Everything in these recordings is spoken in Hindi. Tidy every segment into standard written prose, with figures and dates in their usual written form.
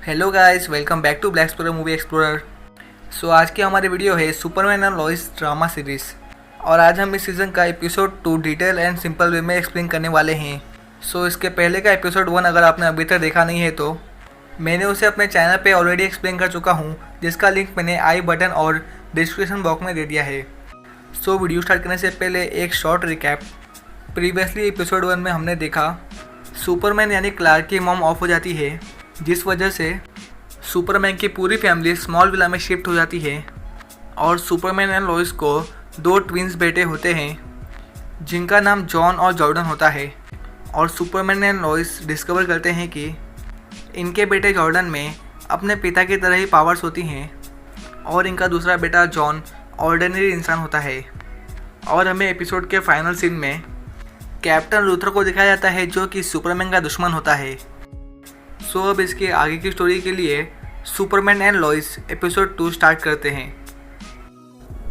Hello guys, welcome back to black explorer movie explorer. आज की हमारी वीडियो है Superman and Lois drama series. और आज हम इस सीज़न का episode 2 detail and simple way में एक्सप्लेन करने वाले हैं। इसके पहले का एपिसोड 1 अगर आपने अभी तक देखा नहीं है तो मैंने उसे अपने चैनल पे ऑलरेडी एक्सप्लेन कर चुका हूँ, जिसका लिंक मैंने आई बटन और डिस्क्रिप्शन बॉक्स में दे दिया है। वीडियो स्टार्ट करने से पहले एक शॉर्ट रिकैप। प्रीवियसली एपिसोड 1 में हमने देखा सुपरमैन यानी क्लार्क की मॉम ऑफ हो जाती है, जिस वजह से सुपरमैन की पूरी फैमिली स्मॉल विला में शिफ्ट हो जाती है। और सुपरमैन एंड लॉइस को 2 ट्विंस बेटे होते हैं जिनका नाम जॉन और जॉर्डन होता है। और सुपरमैन एंड लॉइस डिस्कवर करते हैं कि इनके बेटे जॉर्डन में अपने पिता की तरह ही पावर्स होती हैं और इनका दूसरा बेटा जॉन ऑर्डिनरी इंसान होता है। और हमें एपिसोड के फाइनल सीन में कैप्टन लूथर को दिखाया जाता है जो कि सुपरमैन का दुश्मन होता है। अब इसके आगे की स्टोरी के लिए सुपरमैन एंड लॉइस एपिसोड 2 स्टार्ट करते हैं।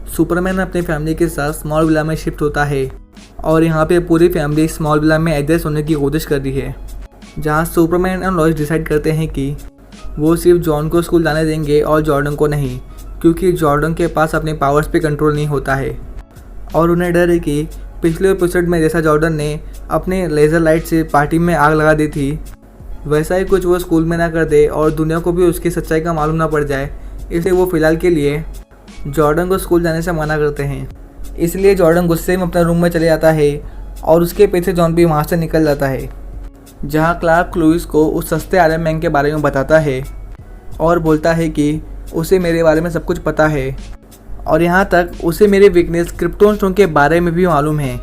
सुपरमैन अपनी फैमिली के साथ स्मॉल विला में शिफ्ट होता है और यहाँ पे पूरी फैमिली स्मॉल विला में एडजस्ट होने की कोशिश कर रही है, जहाँ सुपरमैन एंड लॉइस डिसाइड करते हैं कि वो सिर्फ जॉन को स्कूल जाने देंगे और जॉर्डन को नहीं, क्योंकि जॉर्डन के पास अपने पावर्स पे कंट्रोल नहीं होता है। और उन्हें डर है कि पिछले एपिसोड में जैसा जॉर्डन ने अपने लेज़र लाइट से पार्टी में आग लगा दी थी, वैसा ही कुछ वो स्कूल में ना कर दे और दुनिया को भी उसकी सच्चाई का मालूम ना पड़ जाए। इसलिए वो फ़िलहाल के लिए जॉर्डन को स्कूल जाने से मना करते हैं। इसलिए जॉर्डन गुस्से में अपने रूम में चले जाता है और उसके पीछे जॉन भी वहाँ से निकल जाता है, जहाँ क्लार्क लुइस को उस सस्ते आयरन मैन के बारे में बताता है और बोलता है कि उसे मेरे बारे में सब कुछ पता है और यहाँ तक उसे मेरे वीकनेस क्रिप्टोन स्टोन के बारे में भी मालूम है।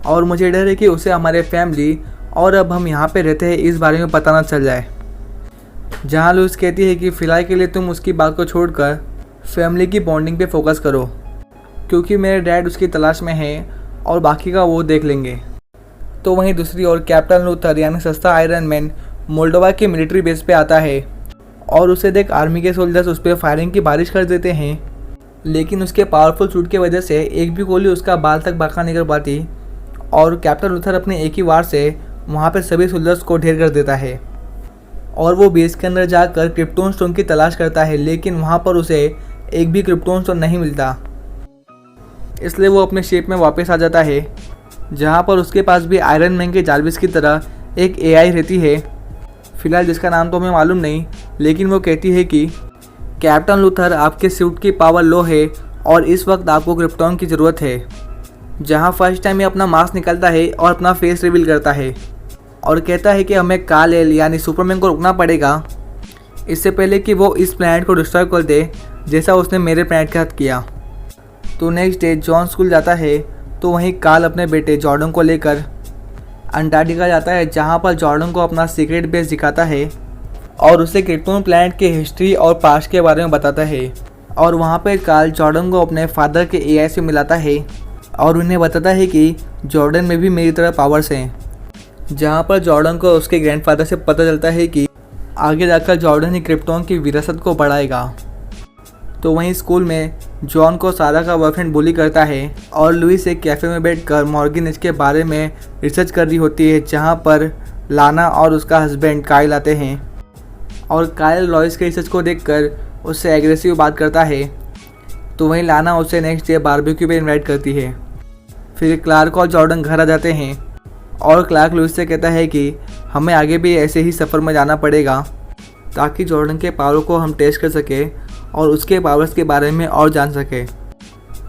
और मुझे डर है कि उसे हमारे फैमिली और अब हम यहाँ पे रहते हैं इस बारे में पता ना चल जाए। जहाँ लुइस कहती है कि फ़िलहाल के लिए तुम उसकी बात को छोड़कर फैमिली की बॉन्डिंग पे फोकस करो, क्योंकि मेरे डैड उसकी तलाश में हैं और बाकी का वो देख लेंगे। तो वहीं दूसरी ओर कैप्टन लूथर यानी सस्ता आयरन मैन मोल्डोवा के मिलिट्री बेस पे आता है और उसे देख आर्मी के सोल्जर्स उस पर फायरिंग की बारिश कर देते हैं, लेकिन उसके पावरफुल सूट की वजह से एक भी गोली उसका बाल तक बाका नहीं कर पाती। और कैप्टन लूथर अपने एक ही वार से वहाँ पर सभी सोल्जर्स को ढेर कर देता है और वो बेस के अंदर जाकर क्रिप्टोन स्टोन की तलाश करता है, लेकिन वहाँ पर उसे एक भी क्रिप्टोन स्टोन नहीं मिलता। इसलिए वो अपने शेप में वापस आ जाता है, जहाँ पर उसके पास भी आयरन मैन के जारविस की तरह एक एआई रहती है, फिलहाल जिसका नाम तो हमें मालूम नहीं, लेकिन वो कहती है कि कैप्टन लूथर आपके सूट की पावर लो है और इस वक्त आपको क्रिप्टोन की ज़रूरत है। जहाँ फर्स्ट टाइम ये अपना मास्क निकालता है और अपना फेस रिवील करता है और कहता है कि हमें काल-एल यानी सुपरमैन को रुकना पड़ेगा इससे पहले कि वो इस प्लैनेट को डिस्ट्रॉय कर दे, जैसा उसने मेरे प्लैनेट के साथ किया। तो नेक्स्ट डे जॉन स्कूल जाता है तो वहीं काल अपने बेटे जॉर्डन को लेकर अंटार्कटिका जाता है, जहाँ पर जॉर्डन को अपना सीक्रेट बेस दिखाता है और उसे क्रिप्टोन प्लैनेट के हिस्ट्री और पास्ट के बारे में बताता है। और वहाँ पर काल जॉर्डन को अपने फादर के एआई से मिलाता है और उन्हें बताता है कि जॉर्डन में भी मेरी तरह पावर्स हैं, जहाँ पर जॉर्डन को उसके ग्रैंडफादर से पता चलता है कि आगे जाकर जॉर्डन ही क्रिप्टोन की विरासत को बढ़ाएगा। तो वहीं स्कूल में जॉन को सारा का बॉयफ्रेंड बुली करता है और लुइस एक कैफ़े में बैठकर मॉर्गन के बारे में रिसर्च कर रही होती है, जहाँ पर लाना और उसका हस्बैंड काइल आते हैं। और काइल लॉइस के रिसर्च को देखकर उससे एग्रेसिव बात करता है। तो वहीं लाना उसे नेक्स्ट डे बारबेक्यू पे इनवाइट करती है। फिर क्लार्क और जॉर्डन घर आ जाते हैं और क्लार्क लुइस से कहता है कि हमें आगे भी ऐसे ही सफ़र में जाना पड़ेगा ताकि जॉर्डन के पावर को हम टेस्ट कर सके और उसके पावर्स के बारे में और जान सके।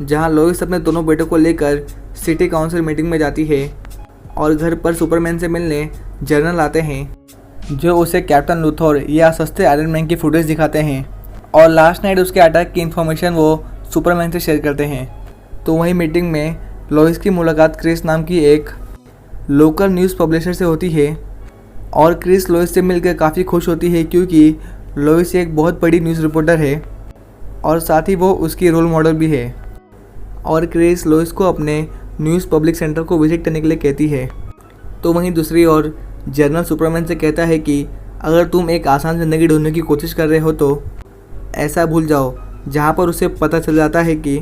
जहां लुइस अपने दोनों बेटों को लेकर सिटी काउंसिल मीटिंग में जाती है और घर पर सुपरमैन से मिलने जनरल आते हैं, जो उसे कैप्टन लूथर या सस्ते आयरन मैन की फुटेज दिखाते हैं और लास्ट नाइट उसके अटैक की इन्फॉर्मेशन वो सुपरमैन से शेयर करते हैं। तो वहीं मीटिंग में लुइस की मुलाकात क्रिस नाम की एक लोकल न्यूज़ पब्लिशर से होती है और क्रिस लुइस से मिलकर काफ़ी खुश होती है, क्योंकि लुइस एक बहुत बड़ी न्यूज़ रिपोर्टर है और साथ ही वो उसकी रोल मॉडल भी है। और क्रिस लुइस को अपने न्यूज़ पब्लिक सेंटर को विजिट करने के लिए कहती है। तो वहीं दूसरी ओर जनरल सुपरमैन से कहता है कि अगर तुम एक आसान ज़िंदगी ढूंढने की कोशिश कर रहे हो तो ऐसा भूल जाओ, जहाँ पर उसे पता चल जाता है कि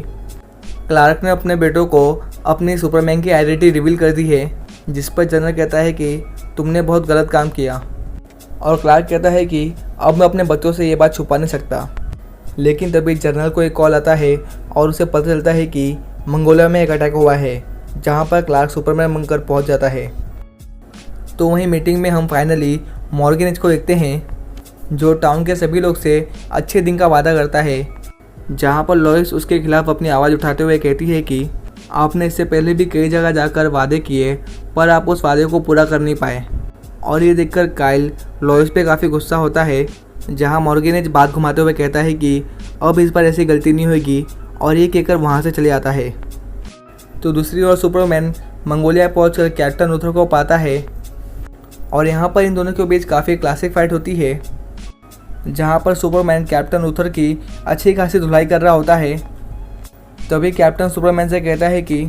क्लार्क ने अपने बेटों को अपनी सुपरमैन की आइडेंटिटी रिवील कर दी है, जिस पर जनरल कहता है कि तुमने बहुत गलत काम किया और क्लार्क कहता है कि अब मैं अपने बच्चों से ये बात छुपा नहीं सकता। लेकिन तभी जनरल को एक कॉल आता है और उसे पता चलता है कि मंगोलिया में एक अटैक हुआ है, जहाँ पर क्लार्क सुपरमैन बनकर पहुँच जाता है। तो वहीं मीटिंग में हम फाइनली मॉर्गन को देखते हैं, जो टाउन के सभी लोग से अच्छे दिन का वादा करता है, जहाँ पर लॉइस उसके खिलाफ अपनी आवाज़ उठाते हुए कहती है कि आपने इससे पहले भी कई जगह जाकर वादे किए पर आप उस वादे को पूरा कर नहीं पाए। और ये देखकर काइल लॉइस पे काफ़ी गुस्सा होता है, जहाँ मॉर्गन बात घुमाते हुए कहता है कि अब इस बार ऐसी गलती नहीं होगी, और ये कहकर वहाँ से चले आता है। तो दूसरी ओर सुपरमैन मंगोलिया पहुँचकर कैप्टन लूथर को पाता है और यहाँ पर इन दोनों के बीच काफ़ी क्लासिक फाइट होती है, जहाँ पर सुपरमैन कैप्टन लूथर की अच्छी खासी धुलाई कर रहा होता है। तभी कैप्टन सुपरमैन से कहता है कि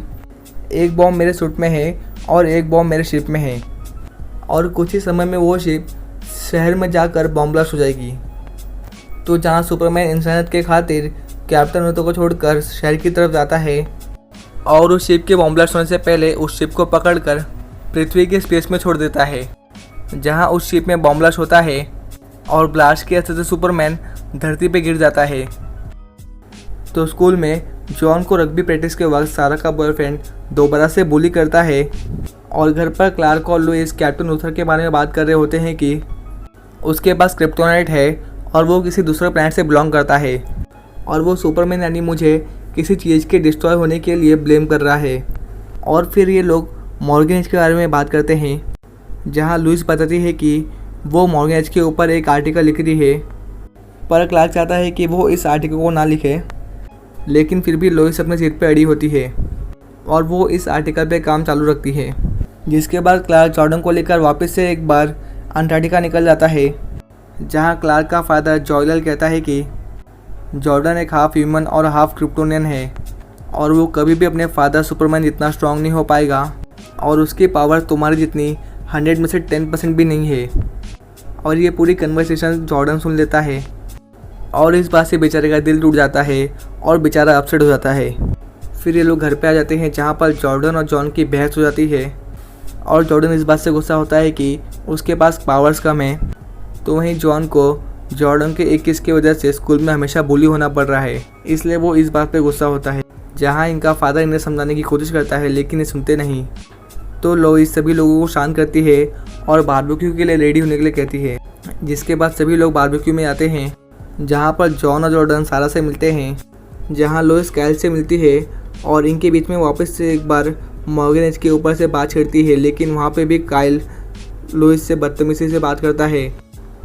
एक बॉम्ब मेरे सूट में है और एक बॉम्ब मेरे शिप में है, और कुछ ही समय में वो शिप शहर में जाकर बॉम्ब ब्लास्ट हो जाएगी। तो जहाँ सुपरमैन इंसानियत के खातिर कैप्टन लूथर को छोड़कर शहर की तरफ जाता है और उस शिप के बॉम्ब ब्लास्ट होने से पहले उस शिप को पकड़कर पृथ्वी के स्पेस में छोड़ देता है, जहाँ उस शिप में बॉम्ब ब्लास्ट होता है और ब्लास्ट के असर से सुपरमैन धरती पे गिर जाता है। तो स्कूल में जॉन को रग्बी प्रैक्टिस के वक्त सारा का बॉयफ्रेंड दोबारा से बुली करता है और घर पर क्लार्क और लुइस कैप्टन लूथर के बारे में बात कर रहे होते हैं कि उसके पास क्रिप्टोनाइट है और वो किसी दूसरे प्लैनेट से बिलोंग करता है और वो सुपरमैन यानी मुझे किसी चीज़ के डिस्ट्रॉय होने के लिए ब्लेम कर रहा है। और फिर ये लोग मॉर्गन के बारे में बात करते हैं, जहाँ लुइस बताती है कि वो मॉर्गन के ऊपर एक आर्टिकल लिख रही है, पर क्लार्क चाहता है कि वो इस आर्टिकल को ना लिखे। लेकिन फिर भी लुइस अपने सीट पर अड़ी होती है और वो इस आर्टिकल पे काम चालू रखती है। जिसके बाद क्लार्क जॉर्डन को लेकर वापस से एक बार अंटार्कटिका निकल जाता है, जहाँ क्लार्क का फादर जॉयल कहता है कि जॉर्डन एक हाफ ह्यूमन और हाफ क्रिप्टोनियन है और वो कभी भी अपने फादर सुपरमैन जितना स्ट्रांग नहीं हो पाएगा और उसकी पावर तुम्हारी जितनी 100 में से 10% भी नहीं है। और ये पूरी कन्वर्सेशन जॉर्डन सुन लेता है और इस बात से बेचारे का दिल टूट जाता है और बेचारा अपसेट हो जाता है। फिर ये लोग घर पे आ जाते हैं, जहाँ पर जॉर्डन और जॉन की बहस हो जाती है और जॉर्डन इस बात से गुस्सा होता है कि उसके पास पावर्स कम है। तो वहीं जॉन को जॉर्डन के एक किस की वजह से स्कूल में हमेशा बुली होना पड़ रहा है, इसलिए वो इस बात पे गुस्सा होता है, जहाँ इनका फादर इन्हें समझाने की कोशिश करता है लेकिन ये सुनते नहीं। तो लोइस सभी लोगों को शांत करती है और बारबेक्यू के लिए रेडी होने के लिए कहती है। जिसके बाद सभी लोग बारबेक्यू में आते हैं, जहाँ पर जॉन और जॉर्डन सारा से मिलते हैं, जहाँ लोइस काइल से मिलती है और इनके बीच में वापस से एक बार मॉर्गन के ऊपर से बात छिड़ती है, लेकिन वहाँ पे भी काइल लोइस से बदतमीजी से बात करता है।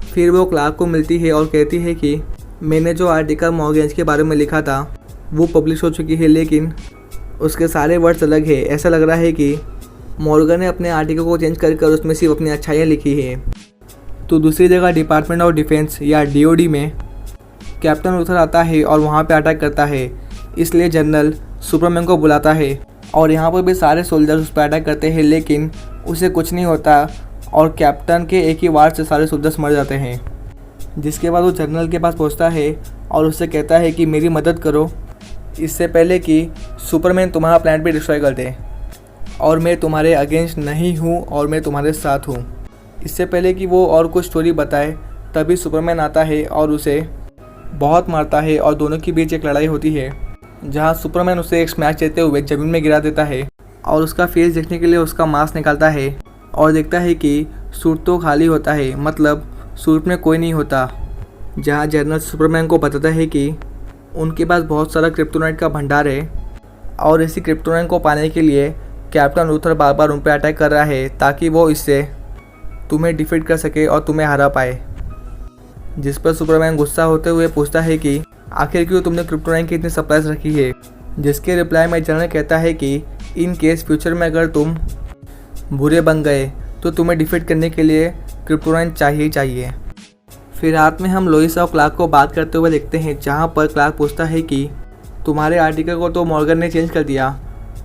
फिर वो क्लार्क को मिलती है और कहती है कि मैंने जो आर्टिकल मॉर्गन के बारे में लिखा था वो पब्लिश हो चुकी है, लेकिन उसके सारे वर्ड्स अलग है। ऐसा लग रहा है कि मॉर्गन ने अपने आर्टिकल को चेंज कर उसमें सिर्फ अपनी अच्छाइयाँ लिखी है। तो दूसरी जगह डिपार्टमेंट ऑफ डिफेंस या DOD में कैप्टन लूथर आता है और वहाँ पे अटैक करता है, इसलिए जनरल सुपरमैन को बुलाता है और यहाँ पर भी सारे सोल्जर्स उस पर अटैक करते हैं, लेकिन उसे कुछ नहीं होता और कैप्टन के एक ही वार से सारे सोल्जर्स मर जाते हैं। जिसके बाद वो जनरल के पास पहुँचता है और उससे कहता है कि मेरी मदद करो, इससे पहले कि सुपरमैन तुम्हारा प्लान भी डिस्ट्रॉय कर दे, और मैं तुम्हारे अगेंस्ट नहीं हूँ और मैं तुम्हारे साथ हूँ। इससे पहले कि वो और कुछ स्टोरी बताए, तभी सुपरमैन आता है और उसे बहुत मारता है और दोनों के बीच एक लड़ाई होती है, जहाँ सुपरमैन उसे एक स्मैश देते हुए ज़मीन में गिरा देता है और उसका फेस देखने के लिए उसका मास्क निकालता है और देखता है कि सूट तो खाली होता है, मतलब सूट में कोई नहीं होता। जहाँ जनरल सुपरमैन को बताता है कि उनके पास बहुत सारा क्रिप्टोनाइट का भंडार है और इसी क्रिप्टोनाइट को पाने के लिए कैप्टन लूथर बार बार उन पर अटैक कर रहा है ताकि वो इससे तुम्हें डिफीट कर सके और तुम्हें हरा पाए। जिस पर सुपरमैन गुस्सा होते हुए पूछता है कि आखिर क्यों तुमने क्रिप्टोनाइट की इतनी सप्लाईज रखी है। जिसके रिप्लाई में जनरल कहता है कि इन केस फ्यूचर में अगर तुम बुरे बन गए तो तुम्हें डिफीट करने के लिए क्रिप्टोनाइट चाहिए। फिर रात में हम लोइस और क्लार्क को बात करते हुए देखते हैं, जहाँ पर क्लार्क पूछता है कि तुम्हारे आर्टिकल को तो मॉर्गन ने चेंज कर दिया,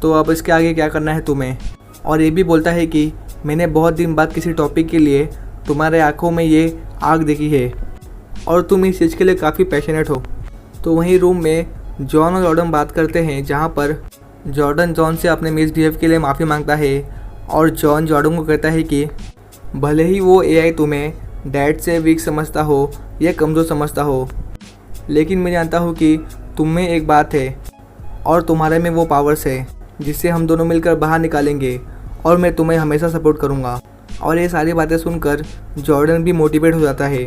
तो अब इसके आगे क्या करना है तुम्हें। और ये भी बोलता है कि मैंने बहुत दिन बाद किसी टॉपिक के लिए तुम्हारे आंखों में ये आग देखी है और तुम इस चीज़ के लिए काफ़ी पैशनेट हो। तो वहीं रूम में जॉन और जॉर्डन बात करते हैं, जहाँ पर जॉर्डन जॉन से अपने मिसबिहेव के लिए माफ़ी मांगता है और जॉन जॉर्डन को कहता है कि भले ही वो AI तुम्हें डैड से वीक समझता हो या कमज़ोर समझता हो, लेकिन मैं जानता हूँ कि तुम में एक बात है और तुम्हारे में वो पावर्स है जिससे हम दोनों मिलकर बाहर निकालेंगे और मैं तुम्हें हमेशा सपोर्ट करूँगा। और ये सारी बातें सुनकर जॉर्डन भी मोटिवेट हो जाता है।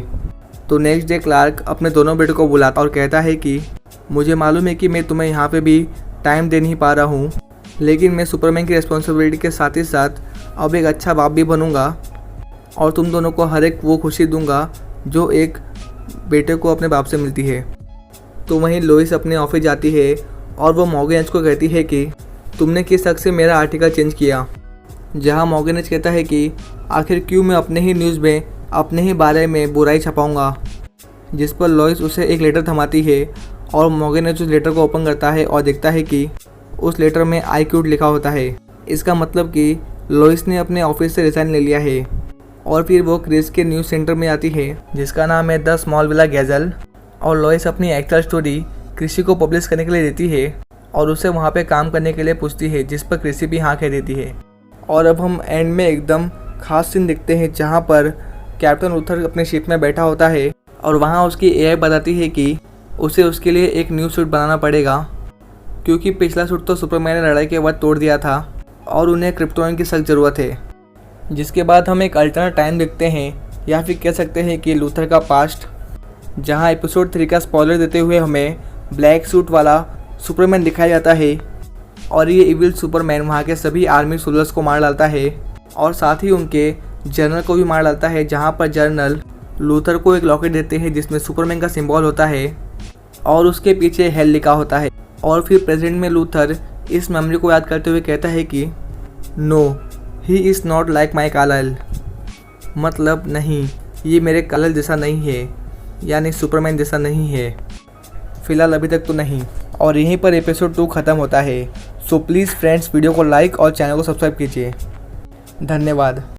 तो नेक्स्ट डे क्लार्क अपने दोनों बेटों को बुलाता और कहता है कि मुझे मालूम है कि मैं तुम्हें यहाँ पे भी टाइम दे नहीं पा रहा हूँ, लेकिन मैं सुपरमैन की रिस्पॉन्सिबिलिटी के साथ ही साथ अब एक अच्छा बाप भी बनूँगा और तुम दोनों को हर एक वो खुशी दूंगा जो एक बेटे को अपने बाप से मिलती है। तो वहीं लोइस अपने ऑफिस जाती है और वो मॉर्गेनेज को कहती है कि तुमने किस हक से मेरा आर्टिकल चेंज किया, जहाँ मॉर्गेनेज कहता है कि आखिर क्यों मैं अपने ही न्यूज़ में अपने ही बारे में बुराई छपाऊंगा। जिस पर लोइस उसे एक लेटर थमाती है और मॉर्गेनेज उस लेटर को ओपन करता है और देखता है कि उस लेटर में आई क्यूट लिखा होता है। इसका मतलब कि लोइस ने अपने ऑफिस से रिज़ाइन ले लिया है। और फिर वो क्रिस के न्यूज़ सेंटर में आती है जिसका नाम है द स्मॉल विला गैज़ल, और लोइस अपनी एक्चुअल स्टोरी क्रिसी को पब्लिश करने के लिए देती है और उसे वहाँ पे काम करने के लिए पूछती है, जिस पर क्रिसी भी हाँ कह देती है। और अब हम एंड में एकदम खास सीन देखते हैं जहाँ पर कैप्टन लूथर अपने शिप में बैठा होता है और वहाँ उसकी एआई बताती है कि उसे उसके लिए एक न्यू सूट बनाना पड़ेगा, क्योंकि पिछला सूट तो सुपरमैन ने लड़ाई के बाद तोड़ दिया था और उन्हें क्रिप्टोन की सख्त ज़रूरत है। जिसके बाद हम एक अल्टरनेट टाइम देखते हैं, या फिर कह सकते हैं कि लूथर का पास्ट, जहाँ एपिसोड 3 का स्पॉइलर देते हुए हमें ब्लैक सूट वाला सुपरमैन दिखाया जाता है और ये इविल सुपरमैन वहाँ के सभी आर्मी सोल्जर्स को मार डालता है और साथ ही उनके जनरल को भी मार डालता है, जहाँ पर जनरल लूथर को एक लॉकेट देते हैं जिसमें सुपरमैन का सिंबल होता है और उसके पीछे हेल लिखा होता है। और फिर प्रेजेंट में लूथर इस मेमोरी को याद करते हुए कहता है कि no he is not like my कालाइल, मतलब नहीं, ये मेरे कालाइल जैसा नहीं है, यानी सुपरमैन जैसा नहीं है, फ़िलहाल अभी तक तो नहीं। और यहीं पर एपिसोड 2 ख़त्म होता है। सो प्लीज़ फ्रेंड्स, वीडियो को लाइक और चैनल को सब्सक्राइब कीजिए। धन्यवाद।